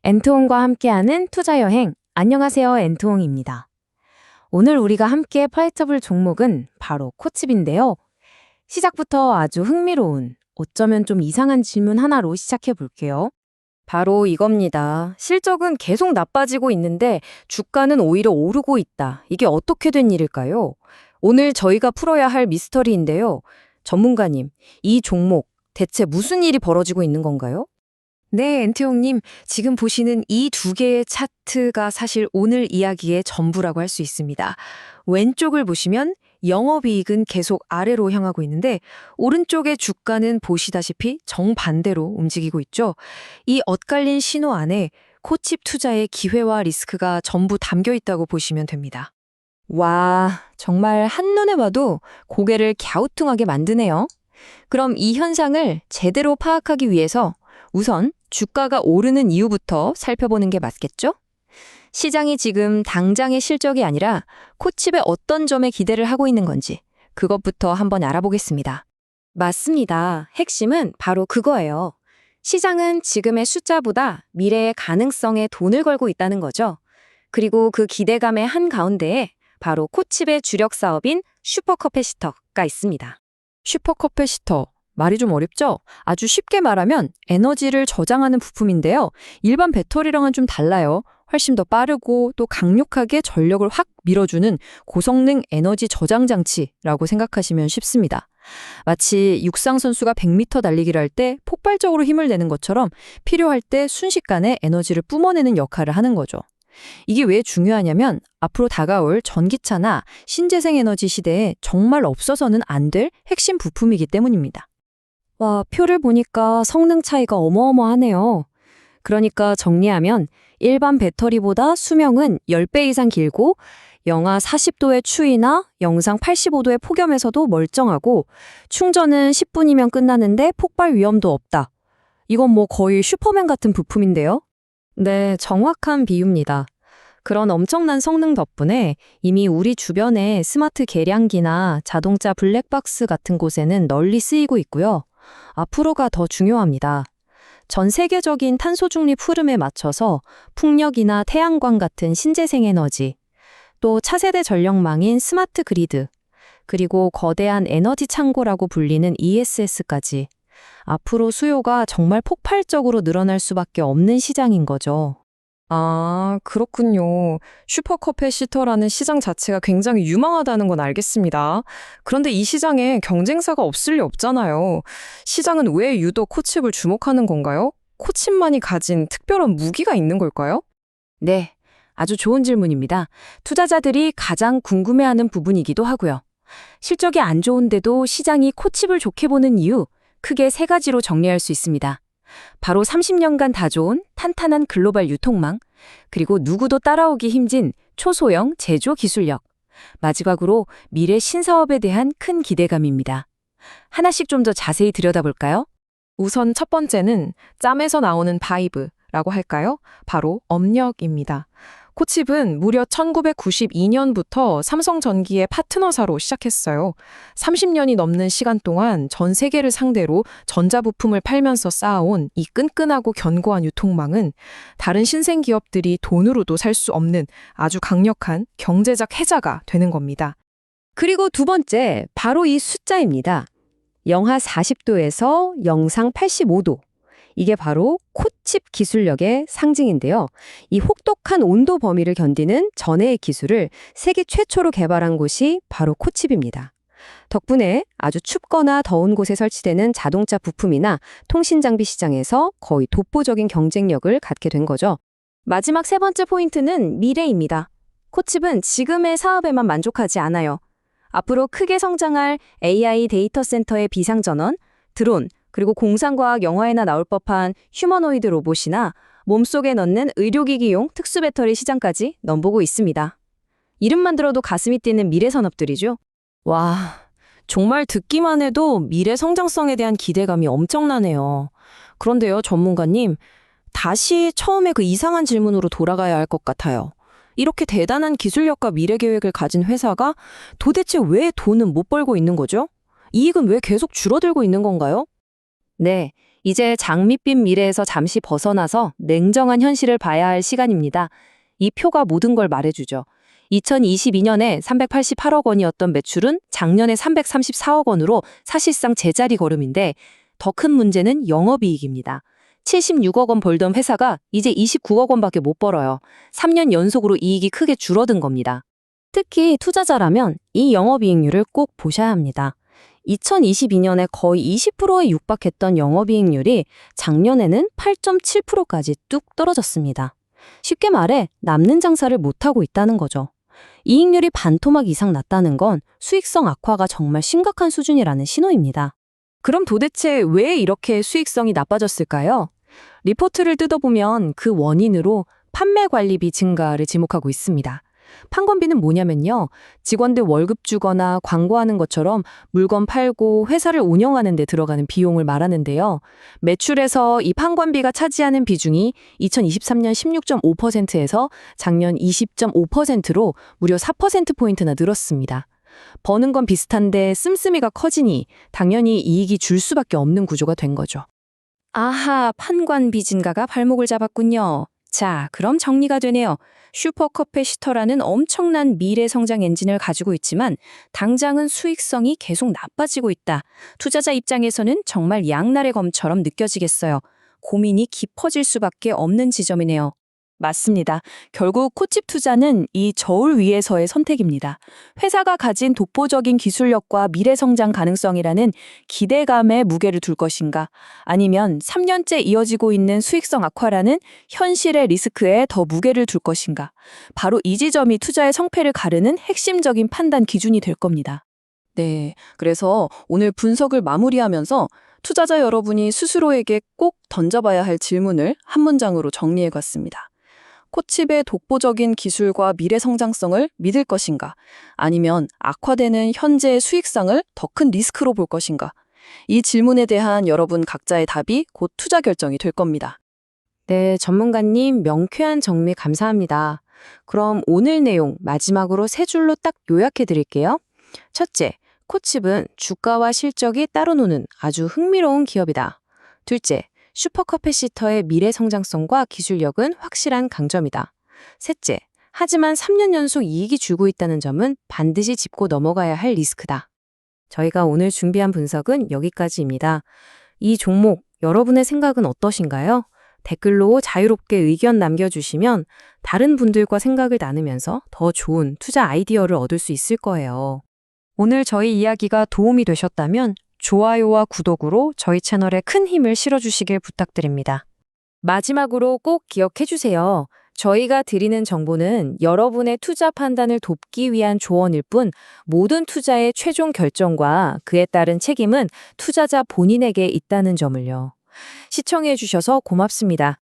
엔트홍과 함께하는 투자여행. 안녕하세요, 엔트홍입니다. 오늘 우리가 함께 파헤쳐볼 종목은 바로 코칩인데요. 시작부터 아주 흥미로운, 어쩌면 좀 이상한 질문 하나로 시작해 볼게요. 바로 이겁니다. 실적은 계속 나빠지고 있는데 주가는 오히려 오르고 있다. 이게 어떻게 된 일일까요? 오늘 저희가 풀어야 할 미스터리인데요. 전문가님, 이 종목 대체 무슨 일이 벌어지고 있는 건가요? 네, 엔트용님. 지금 보시는 이 두 개의 차트가 사실 오늘 이야기의 전부라고 할 수 있습니다. 왼쪽을 보시면 영업이익은 계속 아래로 향하고 있는데 오른쪽의 주가는 보시다시피 정반대로 움직이고 있죠. 이 엇갈린 신호 안에 코칩 투자의 기회와 리스크가 전부 담겨 있다고 보시면 됩니다. 와, 정말 한눈에 봐도 고개를 갸우뚱하게 만드네요. 그럼 이 현상을 제대로 파악하기 위해서 우선 주가가 오르는 이유부터 살펴보는 게 맞겠죠? 시장이 지금 당장의 실적이 아니라 코칩의 어떤 점에 기대를 하고 있는 건지 그것부터 한번 알아보겠습니다. 맞습니다. 핵심은 바로 그거예요. 시장은 지금의 숫자보다 미래의 가능성에 돈을 걸고 있다는 거죠. 그리고 그 기대감의 한가운데에 바로 코칩의 주력 사업인 슈퍼커패시터가 있습니다. 슈퍼커패시터. 말이 좀 어렵죠? 아주 쉽게 말하면 에너지를 저장하는 부품인데요. 일반 배터리랑은 좀 달라요. 훨씬 더 빠르고 또 강력하게 전력을 확 밀어주는 고성능 에너지 저장 장치라고 생각하시면 쉽습니다. 마치 육상 선수가 100m 달리기를 할 때 폭발적으로 힘을 내는 것처럼 필요할 때 순식간에 에너지를 뿜어내는 역할을 하는 거죠. 이게 왜 중요하냐면 앞으로 다가올 전기차나 신재생 에너지 시대에 정말 없어서는 안 될 핵심 부품이기 때문입니다. 와, 표를 보니까 성능 차이가 어마어마하네요. 그러니까 정리하면 일반 배터리보다 수명은 10배 이상 길고 영하 40도의 추위나 영상 85도의 폭염에서도 멀쩡하고 충전은 10분이면 끝나는데 폭발 위험도 없다. 이건 뭐 거의 슈퍼맨 같은 부품인데요? 네, 정확한 비유입니다. 그런 엄청난 성능 덕분에 이미 우리 주변의 스마트 계량기나 자동차 블랙박스 같은 곳에는 널리 쓰이고 있고요. 앞으로가 더 중요합니다. 전 세계적인 탄소 중립 흐름에 맞춰서 풍력이나 태양광 같은 신재생 에너지, 또 차세대 전력망인 스마트 그리드, 그리고 거대한 에너지 창고라고 불리는 ESS까지 앞으로 수요가 정말 폭발적으로 늘어날 수밖에 없는 시장인 거죠. 아, 그렇군요. 슈퍼커패시터라는 시장 자체가 굉장히 유망하다는 건 알겠습니다. 그런데 이 시장에 경쟁사가 없을 리 없잖아요. 시장은 왜 유독 코칩을 주목하는 건가요? 코칩만이 가진 특별한 무기가 있는 걸까요? 네, 아주 좋은 질문입니다. 투자자들이 가장 궁금해하는 부분이기도 하고요. 실적이 안 좋은데도 시장이 코칩을 좋게 보는 이유, 크게 세 가지로 정리할 수 있습니다. 바로 30년간 다 좋은 탄탄한 글로벌 유통망, 그리고 누구도 따라오기 힘든 초소형 제조 기술력, 마지막으로 미래 신사업에 대한 큰 기대감입니다. 하나씩 좀 더 자세히 들여다볼까요? 우선 첫 번째는 짬에서 나오는 바이브라고 할까요? 바로 업력입니다. 코칩은 무려 1992년부터 삼성전기의 파트너사로 시작했어요. 30년이 넘는 시간 동안 전 세계를 상대로 전자부품을 팔면서 쌓아온 이 끈끈하고 견고한 유통망은 다른 신생 기업들이 돈으로도 살 수 없는 아주 강력한 경제적 해자가 되는 겁니다. 그리고 두 번째, 바로 이 숫자입니다. 영하 40도에서 영상 85도. 이게 바로 코칩 기술력의 상징인데요. 이 혹독한 온도 범위를 견디는 전해의 기술을 세계 최초로 개발한 곳이 바로 코칩입니다. 덕분에 아주 춥거나 더운 곳에 설치되는 자동차 부품이나 통신 장비 시장에서 거의 독보적인 경쟁력을 갖게 된 거죠. 마지막 세 번째 포인트는 미래입니다. 코칩은 지금의 사업에만 만족하지 않아요. 앞으로 크게 성장할 AI 데이터 센터의 비상전원, 드론, 그리고 공상과학 영화에나 나올 법한 휴머노이드 로봇이나 몸속에 넣는 의료기기용 특수배터리 시장까지 넘보고 있습니다. 이름만 들어도 가슴이 뛰는 미래 산업들이죠. 와, 정말 듣기만 해도 미래 성장성에 대한 기대감이 엄청나네요. 그런데요, 전문가님, 다시 처음에 그 이상한 질문으로 돌아가야 할 것 같아요. 이렇게 대단한 기술력과 미래 계획을 가진 회사가 도대체 왜 돈은 못 벌고 있는 거죠? 이익은 왜 계속 줄어들고 있는 건가요? 네, 이제 장밋빛 미래에서 잠시 벗어나서 냉정한 현실을 봐야 할 시간입니다. 이 표가 모든 걸 말해주죠. 2022년에 388억 원이었던 매출은 작년에 334억 원으로 사실상 제자리 걸음인데 더 큰 문제는 영업이익입니다. 76억 원 벌던 회사가 이제 29억 원밖에 못 벌어요. 3년 연속으로 이익이 크게 줄어든 겁니다. 특히 투자자라면 이 영업이익률을 꼭 보셔야 합니다. 2022년에 거의 20%에 육박했던 영업이익률이 작년에는 8.7%까지 뚝 떨어졌습니다. 쉽게 말해 남는 장사를 못하고 있다는 거죠. 이익률이 반토막 이상 났다는 건 수익성 악화가 정말 심각한 수준이라는 신호입니다. 그럼 도대체 왜 이렇게 수익성이 나빠졌을까요? 리포트를 뜯어보면 그 원인으로 판매 관리비 증가를 지목하고 있습니다. 판관비는 뭐냐면요. 직원들 월급 주거나 광고하는 것처럼 물건 팔고 회사를 운영하는 데 들어가는 비용을 말하는데요. 매출에서 이 판관비가 차지하는 비중이 2023년 16.5%에서 작년 20.5%로 무려 4%포인트나 늘었습니다. 버는 건 비슷한데 씀씀이가 커지니 당연히 이익이 줄 수밖에 없는 구조가 된 거죠. 아하, 판관비 증가가 발목을 잡았군요. 자, 그럼 정리가 되네요. 슈퍼커페시터라는 엄청난 미래 성장 엔진을 가지고 있지만 당장은 수익성이 계속 나빠지고 있다. 투자자 입장에서는 정말 양날의 검처럼 느껴지겠어요. 고민이 깊어질 수밖에 없는 지점이네요. 맞습니다. 결국 코칩 투자는 이 저울 위에서의 선택입니다. 회사가 가진 독보적인 기술력과 미래 성장 가능성이라는 기대감에 무게를 둘 것인가, 아니면 3년째 이어지고 있는 수익성 악화라는 현실의 리스크에 더 무게를 둘 것인가. 바로 이 지점이 투자의 성패를 가르는 핵심적인 판단 기준이 될 겁니다. 네, 그래서 오늘 분석을 마무리하면서 투자자 여러분이 스스로에게 꼭 던져봐야 할 질문을 한 문장으로 정리해봤습니다. 코칩의 독보적인 기술과 미래 성장성을 믿을 것인가? 아니면 악화되는 현재의 수익성을 더 큰 리스크로 볼 것인가? 이 질문에 대한 여러분 각자의 답이 곧 투자 결정이 될 겁니다. 네, 전문가님 명쾌한 정리 감사합니다. 그럼 오늘 내용 마지막으로 세 줄로 딱 요약해 드릴게요. 첫째, 코칩은 주가와 실적이 따로 노는 아주 흥미로운 기업이다. 둘째, 슈퍼커페시터의 미래 성장성과 기술력은 확실한 강점이다. 셋째, 하지만 3년 연속 이익이 줄고 있다는 점은 반드시 짚고 넘어가야 할 리스크다. 저희가 오늘 준비한 분석은 여기까지입니다. 이 종목, 여러분의 생각은 어떠신가요? 댓글로 자유롭게 의견 남겨주시면 다른 분들과 생각을 나누면서 더 좋은 투자 아이디어를 얻을 수 있을 거예요. 오늘 저희 이야기가 도움이 되셨다면 좋아요와 구독으로 저희 채널에 큰 힘을 실어주시길 부탁드립니다. 마지막으로 꼭 기억해 주세요. 저희가 드리는 정보는 여러분의 투자 판단을 돕기 위한 조언일 뿐 모든 투자의 최종 결정과 그에 따른 책임은 투자자 본인에게 있다는 점을요. 시청해 주셔서 고맙습니다.